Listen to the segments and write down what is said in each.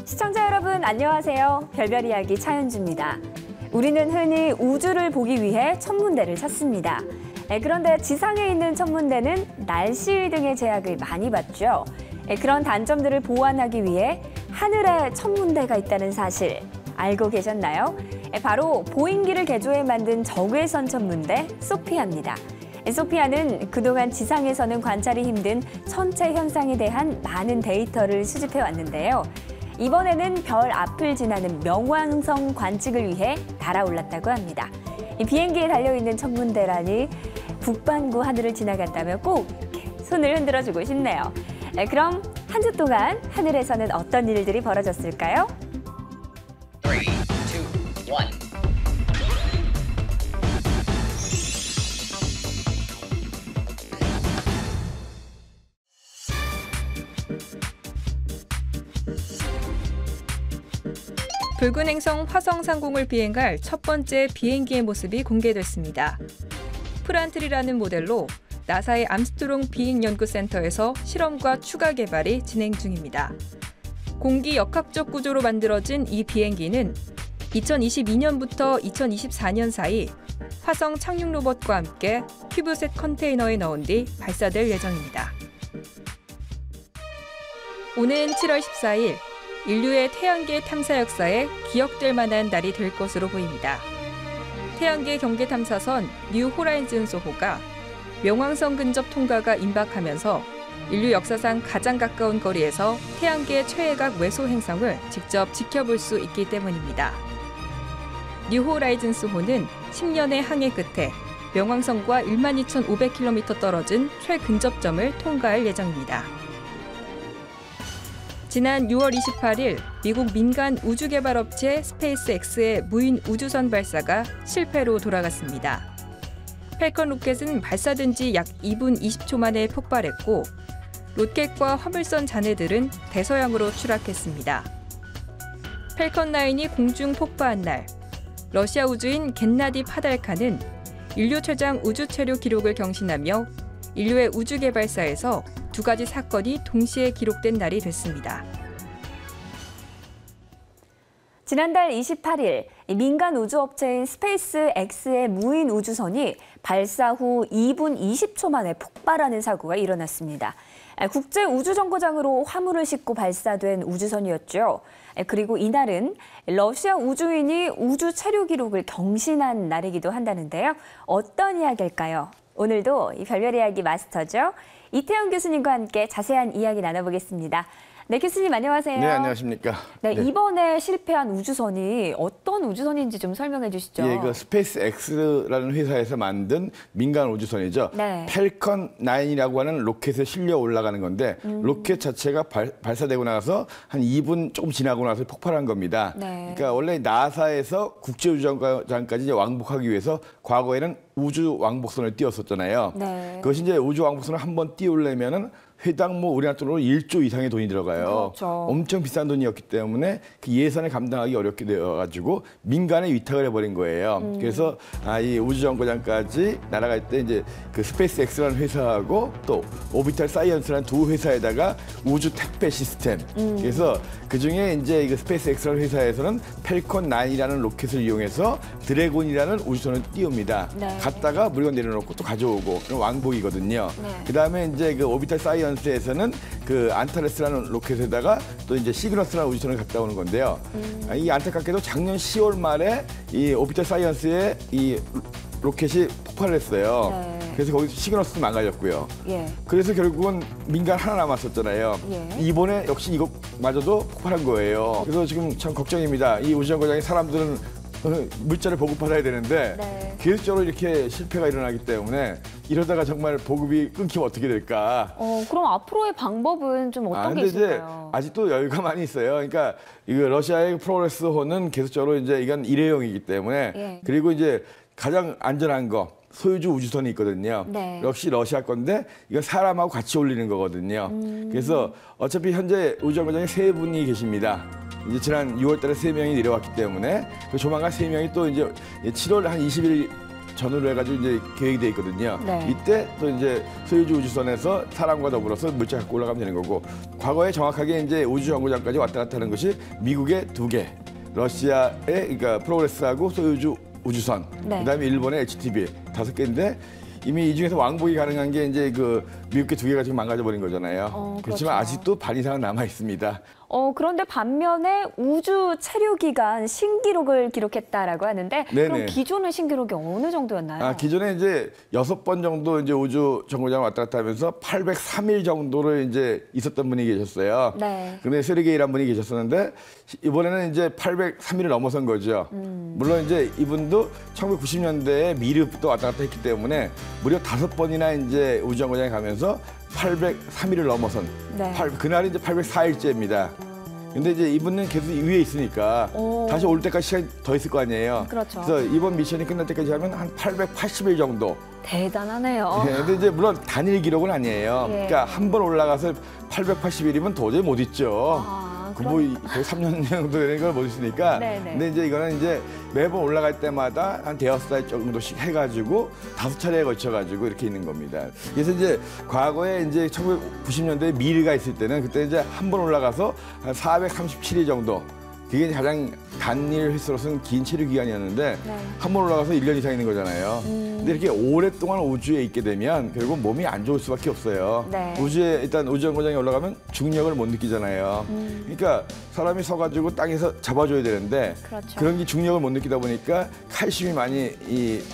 시청자 여러분 안녕하세요. 별별 이야기 차현주입니다. 우리는 흔히 우주를 보기 위해 천문대를 찾습니다. 그런데 지상에 있는 천문대는 날씨 등의 제약을 많이 받죠. 그런 단점들을 보완하기 위해 하늘에 천문대가 있다는 사실 알고 계셨나요? 바로 보잉기를 개조해 만든 적외선 천문대 소피아입니다. 소피아는 그동안 지상에서는 관찰이 힘든 천체 현상에 대한 많은 데이터를 수집해 왔는데요. 이번에는 별 앞을 지나는 명왕성 관측을 위해 달아올랐다고 합니다. 이 비행기에 달려있는 천문대라니 북반구 하늘을 지나간다면 꼭 이렇게 손을 흔들어주고 싶네요. 그럼 한 주 동안 하늘에서는 어떤 일들이 벌어졌을까요? 3, 2, 1. 붉은 행성 화성 상공을 비행할 첫 번째 비행기의 모습이 공개됐습니다. 프란틀이라는 모델로 나사의 암스트롱 비행연구센터에서 실험과 추가 개발이 진행 중입니다. 공기 역학적 구조로 만들어진 이 비행기는 2022년부터 2024년 사이 화성 착륙 로봇과 함께 큐브셋 컨테이너에 넣은 뒤 발사될 예정입니다. 오는 7월 14일 인류의 태양계 탐사 역사에 기억될 만한 날이 될 것으로 보입니다. 태양계 경계 탐사선 뉴 호라이즌 소호가 명왕성 근접 통과가 임박하면서 인류 역사상 가장 가까운 거리에서 태양계 최외곽 외소 행성을 직접 지켜볼 수 있기 때문입니다. 뉴 호라이즌 소호는 10년의 항해 끝에 명왕성과 12,500km 떨어진 최근접점을 통과할 예정입니다. 지난 6월 28일 미국 민간 우주개발업체 스페이스X의 무인 우주선 발사가 실패로 돌아갔습니다. 펠컨 로켓은 발사된 지 약 2분 20초 만에 폭발했고 로켓과 화물선 잔해들은 대서양으로 추락했습니다. 펠컨 9이 공중 폭파한 날, 러시아 우주인 겐나디 파달카는 인류 최장 우주 체류 기록을 경신하며 인류의 우주 개발사에서 두 가지 사건이 동시에 기록된 날이 됐습니다. 지난달 28일 민간 우주업체인 스페이스X의 무인 우주선이 발사 후 2분 20초 만에 폭발하는 사고가 일어났습니다. 국제우주정거장으로 화물을 싣고 발사된 우주선이었죠. 그리고 이날은 러시아 우주인이 우주 체류 기록을 경신한 날이기도 한다는데요. 어떤 이야기일까요? 오늘도 이 별별 이야기 마스터죠. 이태영 교수님과 함께 자세한 이야기 나눠보겠습니다. 네, 교수님 안녕하세요. 네, 안녕하십니까. 네, 이번에 실패한 우주선이 어떤 우주선인지 좀 설명해 주시죠. 예, 그 스페이스X라는 회사에서 만든 민간 우주선이죠. 네. 펠컨 9이라고 하는 로켓에 실려 올라가는 건데 로켓 자체가 발사되고 나서 한 2분 조금 지나고 나서 폭발한 겁니다. 네. 그러니까 원래 나사에서 국제우주정거장까지 이제 왕복하기 위해서 과거에는 우주 왕복선을 띄웠었잖아요. 네. 그것이 이제 우주 왕복선을 한번 띄우려면은 회당 우리나라 돈으로 1조 이상의 돈이 들어가요. 그렇죠. 엄청 비싼 돈이었기 때문에 그 예산을 감당하기 어렵게 되어가지고 민간에 위탁을 해버린 거예요. 그래서 이 우주정거장까지 날아갈 때 이제 그 스페이스X라는 회사하고 또 오비탈 사이언스라는 두 회사에다가 우주 택배 시스템. 그래서 그 중에 이제 이 스페이스X라는 회사에서는 펠컨 9이라는 로켓을 이용해서 드래곤이라는 우주선을 띄웁니다. 네. 갔다가 물건 내려놓고 또 가져오고 그런 왕복이거든요. 네. 그다음에 이제 그 오비탈 사이언스에서는 그 안타레스라는 로켓에다가 또 이제 시그너스라는 우주선을 갔다 오는 건데요. 이 안타깝게도 작년 10월 말에 이 오비탈 사이언스의 이 로켓이 폭발을 했어요. 네. 그래서 거기서 시그너스도 망가졌고요. 예. 그래서 결국은 민간 하나 남았었잖아요. 예. 이번에 역시 이것마저도 폭발한 거예요. 그래서 지금 참 걱정입니다. 이 우주정거장에 사람들은 물자를 보급받아야 되는데 네. 계속적으로 이렇게 실패가 일어나기 때문에 이러다가 정말 보급이 끊기면 어떻게 될까? 그럼 앞으로의 방법은 좀 어떤 게 근데 이제 있을까요? 아직도 여유가 많이 있어요. 그러니까 이거 러시아의 프로그레스호는 계속적으로 이제 이건 일회용이기 때문에 예. 그리고 이제 가장 안전한 거 소유주 우주선이 있거든요. 네. 역시 러시아 건데 이건 사람하고 같이 올리는 거거든요. 그래서 어차피 현재 우주정거장에 3분이 계십니다. 이제 지난 6월 달에 3명이 내려왔기 때문에 조만간 3명이 또 이제 7월 한 20일 전후로 해가지고 이제 계획이 돼 있거든요. 네. 이때 또 이제 소유주 우주선에서 사람과 더불어서 물자 갖고 올라가면 되는 거고, 과거에 정확하게 이제 우주 정거장까지 왔다 갔다 하는 것이 미국의 2개, 러시아의 그러니까 프로그레스하고 소유주 우주선, 네. 그다음에 일본의 HTB 5개인데 이미 이 중에서 왕복이 가능한 게 이제 그 미국의 2개가 지금 망가져 버린 거잖아요. 그렇지만 그렇죠. 아직도 반 이상은 남아 있습니다. 그런데 반면에 우주 체류 기간 신기록을 기록했다라고 하는데 그럼 네네. 기존의 신기록이 어느 정도였나요? 기존에 이제 6번 정도 이제 우주 정거장 왔다 갔다 하면서 803일 정도를 이제 있었던 분이 계셨어요. 네. 근데 세르게이라는 분이 계셨었는데 이번에는 이제 803일을 넘어선 거죠. 물론 이제 이분도 1990년대에 미르부터 왔다 갔다 했기 때문에 무려 5번이나 이제 우주 정거장에 가면서 803일을 넘어선 네. 그날이 이제 804일째입니다. 근데 이제 이분은 계속 위에 있으니까 다시 올 때까지 시간이 더 있을 거 아니에요. 그렇죠. 그래서 이번 미션이 끝날 때까지 하면 한 880일 정도. 대단하네요. 네, 근데 이제 물론 단일 기록은 아니에요. 예. 그러니까 한 번 올라가서 880일이면 도저히 못 있죠. 거의 3년 정도 되는 걸 못 있으니까. 네네. 근데 이제 이거는 이제 매번 올라갈 때마다 한 5달 정도씩 해가지고 5차례에 걸쳐가지고 이렇게 있는 겁니다. 그래서 이제 과거에 이제 1990년대에 미르가 있을 때는 그때 이제 한 번 올라가서 한 437일 정도. 그게 가장 단일 횟수로서는 긴 체류 기간이었는데 네. 한 번 올라가서 1년 이상 있는 거잖아요. 근데 이렇게 오랫동안 우주에 있게 되면 결국 몸이 안 좋을 수밖에 없어요. 네. 우주에 일단 우주 정거장에 올라가면 중력을 못 느끼잖아요. 그러니까 사람이 서가지고 땅에서 잡아줘야 되는데 그렇죠. 런 게 중력을 못 느끼다 보니까 칼슘이 많이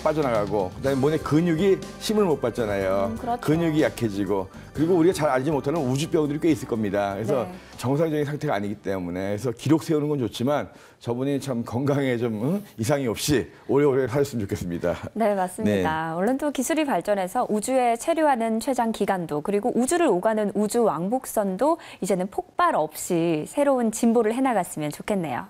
빠져나가고 그다음에 몸에 근육이 힘을 못 받잖아요. 그렇죠. 근육이 약해지고 그리고 우리가 잘 알지 못하는 우주병들이 꽤 있을 겁니다. 그래서 네. 정상적인 상태가 아니기 때문에 그래서 기록 세우는 건 좋지만 저분이 참 건강에 좀 이상이 없이 오래오래 사셨으면 좋겠습니다. 네, 맞습니다. 얼른 또 기술이 발전해서 우주에 체류하는 최장 기간도 그리고 우주를 오가는 우주 왕복선도 이제는 폭발 없이 새로운 진보를 해나갔으면 좋겠네요.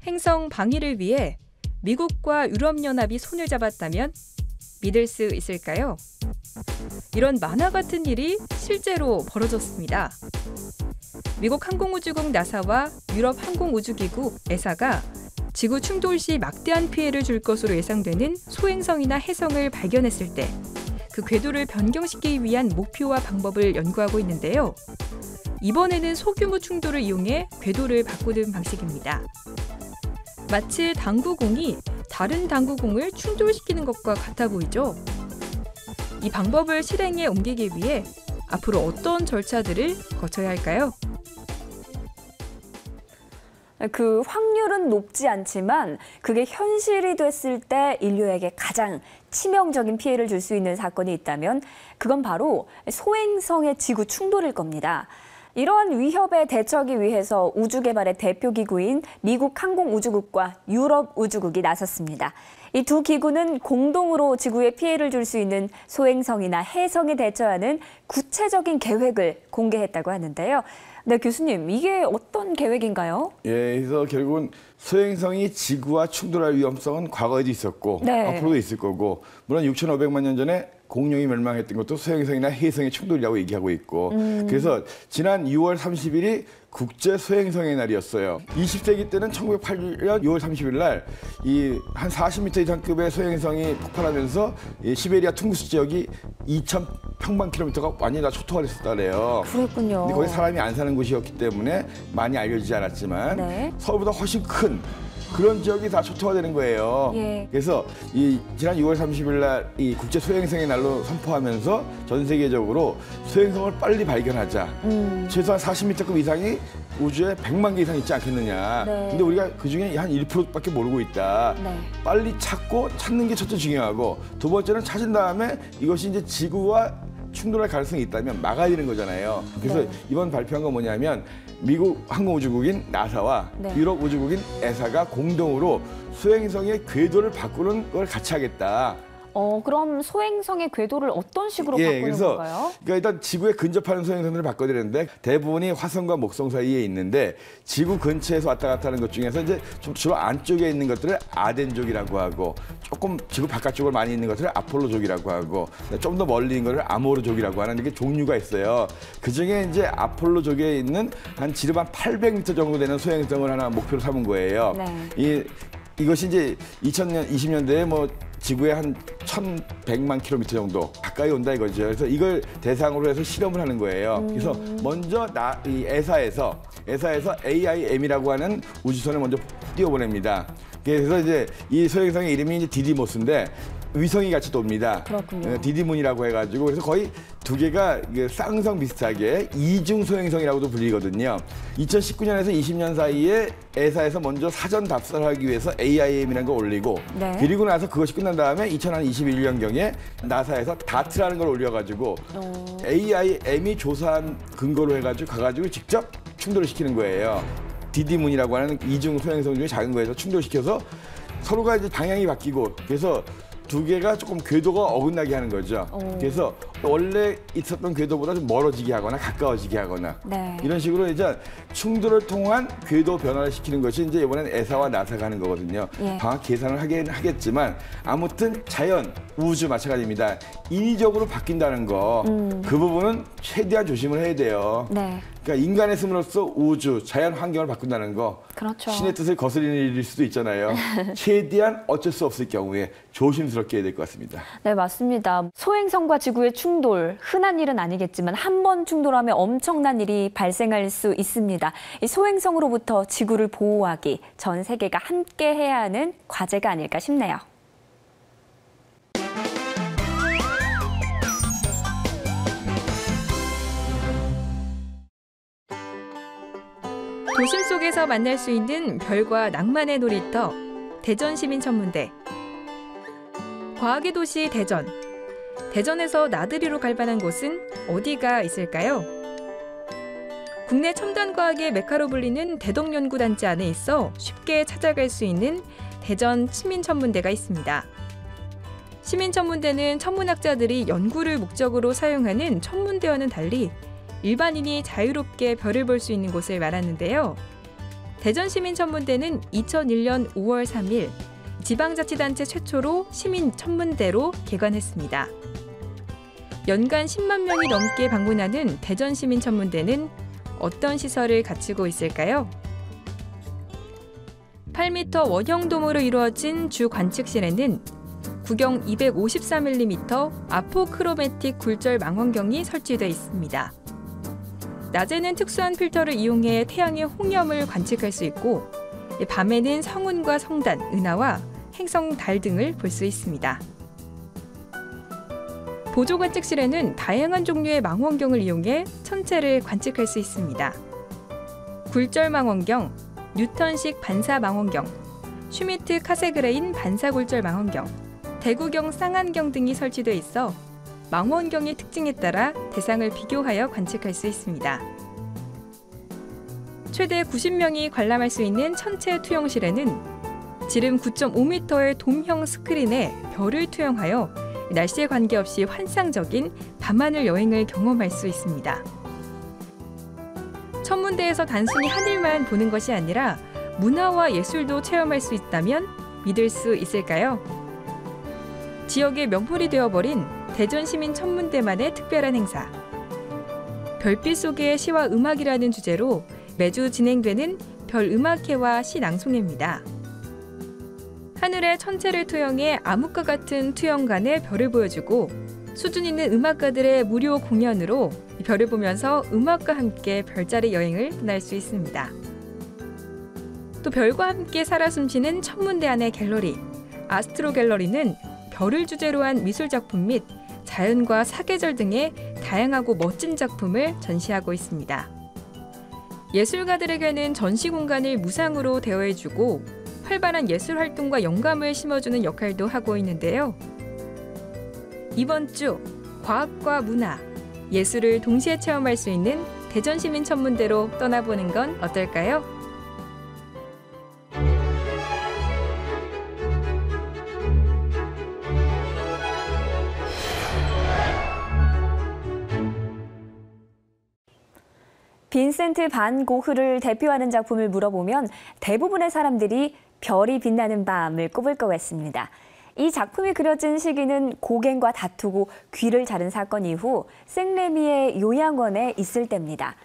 행성 방위를 위해 미국과 유럽연합이 손을 잡았다면 믿을 수 있을까요? 이런 만화 같은 일이 실제로 벌어졌습니다. 미국 항공우주국 나사와 유럽 항공우주기구 에사가 지구 충돌 시 막대한 피해를 줄 것으로 예상되는 소행성이나 해성을 발견했을 때 그 궤도를 변경시키기 위한 목표와 방법을 연구하고 있는데요. 이번에는 소규모 충돌을 이용해 궤도를 바꾸는 방식입니다. 마치 당구공이 다른 당구공을 충돌시키는 것과 같아 보이죠? 이 방법을 실행에 옮기기 위해 앞으로 어떤 절차들을 거쳐야 할까요? 그 확률은 높지 않지만 그게 현실이 됐을 때 인류에게 가장 치명적인 피해를 줄 수 있는 사건이 있다면 그건 바로 소행성의 지구 충돌일 겁니다. 이러한 위협에 대처하기 위해서 우주 개발의 대표 기구인 미국 항공우주국과 유럽 우주국이 나섰습니다. 이 두 기구는 공동으로 지구에 피해를 줄 수 있는 소행성이나 해성에 대처하는 구체적인 계획을 공개했다고 하는데요. 네, 교수님, 이게 어떤 계획인가요? 예, 그래서 결국은 소행성이 지구와 충돌할 위험성은 과거에도 있었고 네. 앞으로도 있을 거고 물론 6,500만 년 전에 공룡이 멸망했던 것도 소행성이나 해성의 충돌이라고 얘기하고 있고 그래서 지난 6월 30일이 국제 소행성의 날이었어요. 20세기 때는 1908년 6월 30일 날 이 한 40m 이상 급의 소행성이 폭발하면서 이 시베리아 퉁구스 지역이 2,000평방킬로미터가 완전히 다 초토화를 했었다 그래요. 그랬군요. 근데 거기 사람이 안 사는 곳이었기 때문에 많이 알려지지 않았지만 네. 서울보다 훨씬 큰 그런 지역이 다 초토화되는 거예요. 예. 그래서 이 지난 6월 30일 날 이 국제 소행성의 날로 선포하면서 전 세계적으로 소행성을 빨리 발견하자. 최소한 40m급 이상이 우주에 100만 개 이상 있지 않겠느냐. 네. 근데 우리가 그중에 한 1%밖에 모르고 있다. 네. 빨리 찾는 게 첫째 중요하고 두 번째는 찾은 다음에 이것이 이제 지구와 충돌할 가능성이 있다면 막아야 되는 거잖아요. 그래서 네. 이번 발표한 건 뭐냐면 미국 항공우주국인 나사와 네. 유럽 우주국인 에사가 공동으로 소행성의 궤도를 바꾸는 걸 같이 하겠다. 그럼 소행성의 궤도를 어떤 식으로 예, 바꾸는 그래서 건가요? 그러니까 일단 지구에 근접하는 소행성들을 바꿔야 되는데 대부분이 화성과 목성 사이에 있는데 지구 근처에서 왔다 갔다 하는 것 중에서 이제 좀 주로 안쪽에 있는 것들을 아덴족이라고 하고 조금 지구 바깥쪽으로 많이 있는 것들을 아폴로족이라고 하고 좀 더 멀리 있는 것을 아모르족이라고 하는 이렇게 종류가 있어요. 그중에 이제 아폴로족에 있는 한 지름 한 800m 정도 되는 소행성을 하나 목표로 삼은 거예요. 네. 이것이 이제 2020년대에 뭐 지구에 한 1,100만 킬로미터 정도 가까이 온다 이거죠. 그래서 이걸 대상으로 해서 실험을 하는 거예요. 그래서 먼저 이 에사에서 AIM이라고 하는 우주선을 먼저 띄워보냅니다. 그래서 이제 이 소행성의 이름이 이제 디디모스인데 위성이 같이 돕니다. 그렇군요. 디디문이라고 해가지고 그래서 거의 두 개가 쌍성 비슷하게 이중 소행성이라고도 불리거든요. 2019년에서 20년 사이에 에사에서 먼저 사전 답사를 하기 위해서 AIM이라는 걸 올리고 네. 그리고 나서 그것이 끝난 다음에 2021년경에 나사에서 다트라는 걸 올려가지고 AIM이 조사한 근거로 해가지고 가가지고 직접 충돌을 시키는 거예요. 디디문이라고 하는 이중 소행성 중에 작은 거에서 충돌시켜서 서로가 이제 방향이 바뀌고 그래서 두 개가 조금 궤도가 어긋나게 하는 거죠. 그래서 원래 있었던 궤도보다 좀 멀어지게 하거나 가까워지게 하거나 네. 이런 식으로 이제 충돌을 통한 궤도 변화를 시키는 것이 이제 이번엔 에사와 나사가 하는 거거든요. 예. 정확 계산을 하겠지만 아무튼 자연, 우주 마찬가지입니다. 인위적으로 바뀐다는 거 그 부분은 최대한 조심을 해야 돼요. 네. 그러니까 인간의 숨으로써 우주, 자연 환경을 바꾼다는 거 그렇죠. 신의 뜻을 거스르는 일일 수도 있잖아요. 최대한 어쩔 수 없을 경우에 조심스럽게 해야 될 것 같습니다. 네, 맞습니다. 소행성과 지구의 충돌, 흔한 일은 아니겠지만 한 번 충돌하면 엄청난 일이 발생할 수 있습니다. 이 소행성으로부터 지구를 보호하기, 전 세계가 함께 해야 하는 과제가 아닐까 싶네요. 도심 속에서 만날 수 있는 별과 낭만의 놀이터, 대전시민천문대. 과학의 도시 대전. 대전에서 나들이로 갈 만한 곳은 어디가 있을까요? 국내 첨단 과학의 메카로 불리는 대덕연구단지 안에 있어 쉽게 찾아갈 수 있는 대전 시민천문대가 있습니다. 시민천문대는 천문학자들이 연구를 목적으로 사용하는 천문대와는 달리 일반인이 자유롭게 별을 볼 수 있는 곳을 말하는데요. 대전시민천문대는 2001년 5월 3일 지방자치단체 최초로 시민천문대로 개관했습니다. 연간 10만 명이 넘게 방문하는 대전시민천문대는 어떤 시설을 갖추고 있을까요? 8m 원형돔으로 이루어진 주 관측실에는 구경 254mm 아포크로매틱 굴절 망원경이 설치되어 있습니다. 낮에는 특수한 필터를 이용해 태양의 홍염을 관측할 수 있고 밤에는 성운과 성단, 은하와 행성, 달 등을 볼 수 있습니다. 보조 관측실에는 다양한 종류의 망원경을 이용해 천체를 관측할 수 있습니다. 굴절 망원경, 뉴턴식 반사 망원경, 슈미트 카세그레인 반사 굴절 망원경, 대구경 쌍안경 등이 설치되어 있어 망원경의 특징에 따라 대상을 비교하여 관측할 수 있습니다. 최대 90명이 관람할 수 있는 천체 투영실에는 지름 9.5m의 돔형 스크린에 별을 투영하여 날씨에 관계없이 환상적인 밤하늘 여행을 경험할 수 있습니다. 천문대에서 단순히 하늘만 보는 것이 아니라 문화와 예술도 체험할 수 있다면 믿을 수 있을까요? 지역의 명물이 되어버린 대전시민천문대만의 특별한 행사. 별빛 속의 시와 음악이라는 주제로 매주 진행되는 별음악회와 시낭송회입니다. 하늘에 천체를 투영해 암흑과 같은 투영관에 별을 보여주고 수준 있는 음악가들의 무료 공연으로 별을 보면서 음악과 함께 별자리 여행을 떠날 수 있습니다. 또 별과 함께 살아 숨쉬는 천문대 안의 갤러리, 아스트로 갤러리는 별을 주제로 한 미술작품 및 자연과 사계절 등의 다양하고 멋진 작품을 전시하고 있습니다. 예술가들에게는 전시 공간을 무상으로 대여해주고 활발한 예술 활동과 영감을 심어주는 역할도 하고 있는데요. 이번 주 과학과 문화, 예술을 동시에 체험할 수 있는 대전시민천문대로 떠나보는 건 어떨까요? 빈센트 반 고흐를 대표하는 작품을 물어보면 대부분의 사람들이 별이 빛나는 밤을 꼽을 것 같습니다. 이 작품이 그려진 시기는 고갱과 다투고 귀를 자른 사건 이후 생레미의 요양원에 있을 때입니다.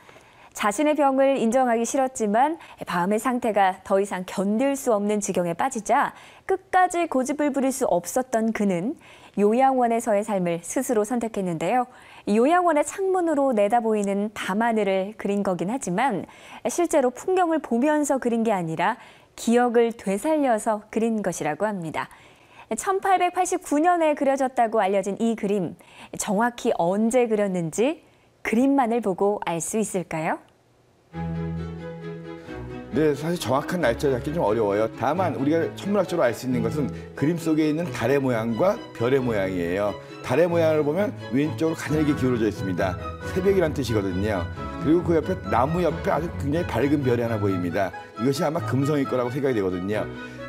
자신의 병을 인정하기 싫었지만 밤의 상태가 더 이상 견딜 수 없는 지경에 빠지자 끝까지 고집을 부릴 수 없었던 그는 요양원에서의 삶을 스스로 선택했는데요. 요양원의 창문으로 내다보이는 밤하늘을 그린 거긴 하지만 실제로 풍경을 보면서 그린 게 아니라 기억을 되살려서 그린 것이라고 합니다. 1889년에 그려졌다고 알려진 이 그림, 정확히 언제 그렸는지 그림만을 보고 알 수 있을까요? 네, 사실 정확한 날짜 잡기 좀 어려워요. 다만 우리가 천문학적으로 알 수 있는 것은 그림 속에 있는 달의 모양과 별의 모양이에요. 달의 모양을 보면 왼쪽으로 가늘게 기울어져 있습니다. 새벽이란 뜻이거든요. 그리고 그 옆에 나무 옆에 아주 굉장히 밝은 별이 하나 보입니다. 이것이 아마 금성일 거라고 생각이 되거든요.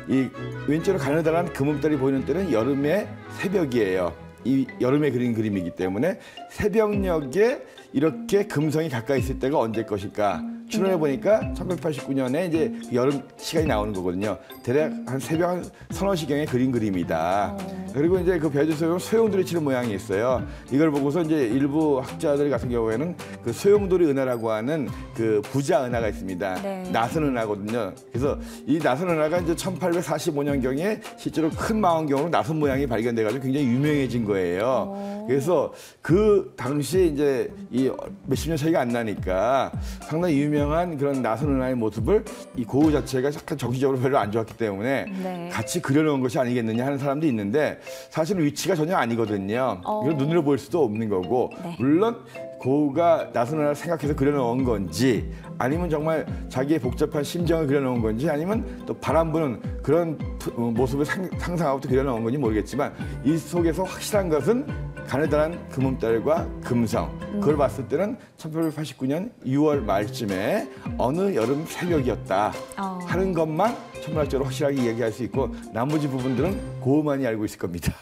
이 왼쪽으로 가느다란 금음달이 보이는 때는 여름의 새벽이에요. 이 여름에 그린 그림이기 때문에 새벽녘에 이렇게 금성이 가까이 있을 때가 언제일 것일까? 추론해 보니까 1989년에 이제 여름 시간이 나오는 거거든요. 대략 한 새벽 한 서너 시경에 그린 그림이다. 그리고 이제 그 별들 속에 소용돌이 치는 모양이 있어요. 이걸 보고서 이제 일부 학자들 같은 경우에는 그 소용돌이 은하라고 하는 그 부자 은하가 있습니다. 네. 나선 은하거든요. 그래서 이 나선 은하가 이제 1845년경에 실제로 큰 망원경으로 나선 모양이 발견돼가지고 굉장히 유명해진 거예요. 그래서 그 당시에 이제 이 몇십 년 차이가 안 나니까 상당히 유명한 그런 나선 은하의 모습을 이 고흐 자체가 약간 정신적으로 별로 안 좋았기 때문에 네. 같이 그려놓은 것이 아니겠느냐 하는 사람도 있는데 사실은 위치가 전혀 아니거든요. 이건 눈으로 보일 수도 없는 거고 네. 물론 고흐가 나선 은하를 생각해서 그려놓은 건지 아니면 정말 자기의 복잡한 심정을 그려놓은 건지 아니면 또 바람 부는 그런 모습을 상상하고 또 그려놓은 건지 모르겠지만 이 속에서 확실한 것은 가느다란 금음달과 금성. 그걸 봤을 때는 1889년 6월 말쯤에 어느 여름 새벽이었다 하는 것만 천문학적으로 확실하게 이야기할 수 있고 나머지 부분들은 고흐만이 알고 있을 겁니다.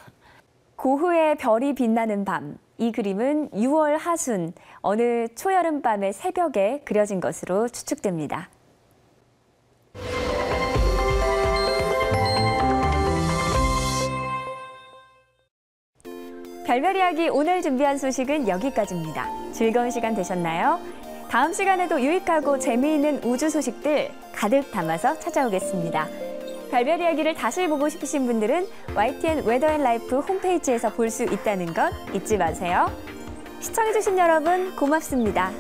고흐의 별이 빛나는 밤. 이 그림은 6월 하순, 어느 초여름 밤의 새벽에 그려진 것으로 추측됩니다. 별별 이야기 오늘 준비한 소식은 여기까지입니다. 즐거운 시간 되셨나요? 다음 시간에도 유익하고 재미있는 우주 소식들 가득 담아서 찾아오겠습니다. 별별 이야기를 다시 보고 싶으신 분들은 YTN 웨더앤라이프 홈페이지에서 볼 수 있다는 것 잊지 마세요. 시청해주신 여러분 고맙습니다.